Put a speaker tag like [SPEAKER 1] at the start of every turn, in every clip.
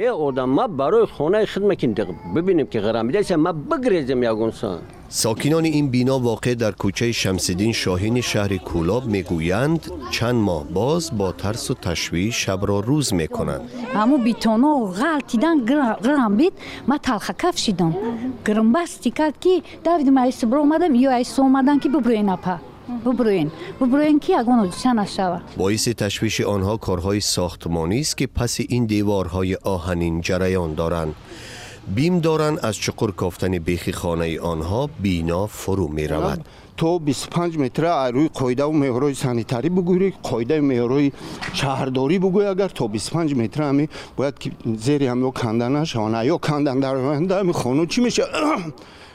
[SPEAKER 1] ای آدم ما برای خانه خدمت کنیم ببینیم که غرامید است ما بگریزیم یگونسان.
[SPEAKER 2] ساکنان این بینا واقع در کوچه شمس‌الدین شاهین شهر کولاب میگویند چند ماه باز با ترس و تشویش شب را روز میکنند.
[SPEAKER 3] همو بیتونا و غلطیدن گرام بید ما تلخه کفشیدم گرم بستی کرد که دویدم ایسو برو اومدم یا ایسو اومدن که ببروین اپا ببروین که اگونو دوچه نشوه.
[SPEAKER 2] باعث تشویش آنها کارهای ساختمانی است که پس این دیوارهای آهنین جریان دارند. بیم دارند از چقر کافتن بیخ خانه آنها بینا فرو می رود.
[SPEAKER 4] تو 25 متر روی قاعده و معیارهای سانیتاری بگویی، قاعده معیارهای شهرداری بگویی، اگر تا 25 متر همی باید که زیر هم یا کندن نشوند یا کندن در آینده خانه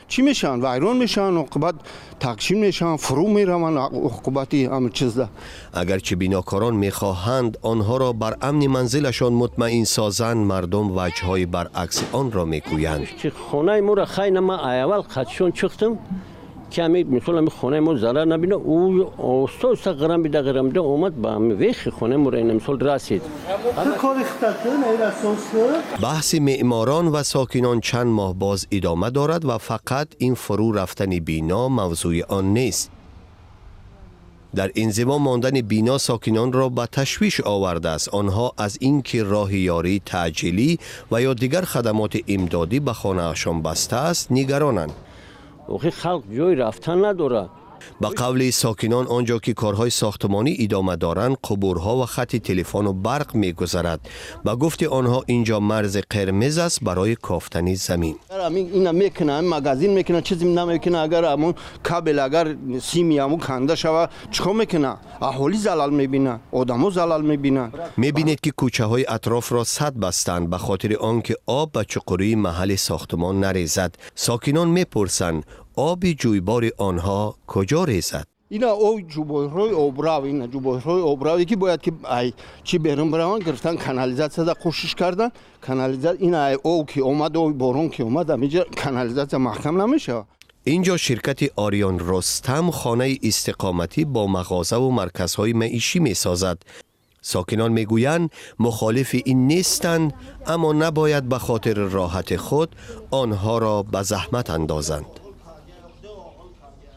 [SPEAKER 4] چی میشن؟ ویران میشن، عقوبت تقسیم میشن، فرو میروند، عقوبتی همه چیز ده.
[SPEAKER 2] اگرچه بیناکاران میخواهند آنها را بر امن منزلشان مطمئن سازند، مردم وجههای برعکس آن را میگویند.
[SPEAKER 1] خانه ما را خیلی ما اول خدشون چختم کمی مثلا خانه ما ضرر نبینه او اوستا غرام بیده اومد با ویخ خانه ما را این مثال رسید.
[SPEAKER 2] بحث معماران و ساکنان چند ماه باز ادامه دارد و فقط این فرو رفتن بینا موضوع آن نیست. در انزوا ماندن بینا ساکنان را به تشویش آورده است. آنها از اینکه راه یاری تعجیلی و یا دیگر خدمات امدادی به خانه‌شان بسته است نگرانند.
[SPEAKER 1] اوخی خلق جای رفتن نداره.
[SPEAKER 2] با قول ساکنان آنجا که کارهای ساختمانی ادامه دارند قبورها و خط تلفن و برق می‌گذرد. با گفت آنها اینجا مرز قرمز است برای کافتن زمین.
[SPEAKER 4] اینا میکنه مغازین میکنه چیزی نمیکنه اگر همون کابل اگر سیمی همون کنده شوه چیکار میکنه؟ اهالی زلال میبینه، آدمو زلال میبینه.
[SPEAKER 2] میبینید که کوچه های اطراف را سد بستند به خاطر آنکه آب به چقری محل ساختمان نریزد. ساکنان میپرسند آب جویبار آنها کجا ریزد؟
[SPEAKER 4] اینا او جویبارهای آبراوی، اینا جویبارهای آبراوی که باید که چی برون بروان گرفتن کانالیزاسیون را کوشش کردن. کانالیزاسیون اینا او که اومد او بارون که اومد اینجا کانالیزاسیون محکم نمیشه.
[SPEAKER 2] اینجا شرکت آریان رستم خانه استقامتی با مغازه و مرکزهای معیشی می سازد. ساکنان میگویند مخالف این نیستند اما نباید به خاطر راحت خود آنها را به زحمت اندازند.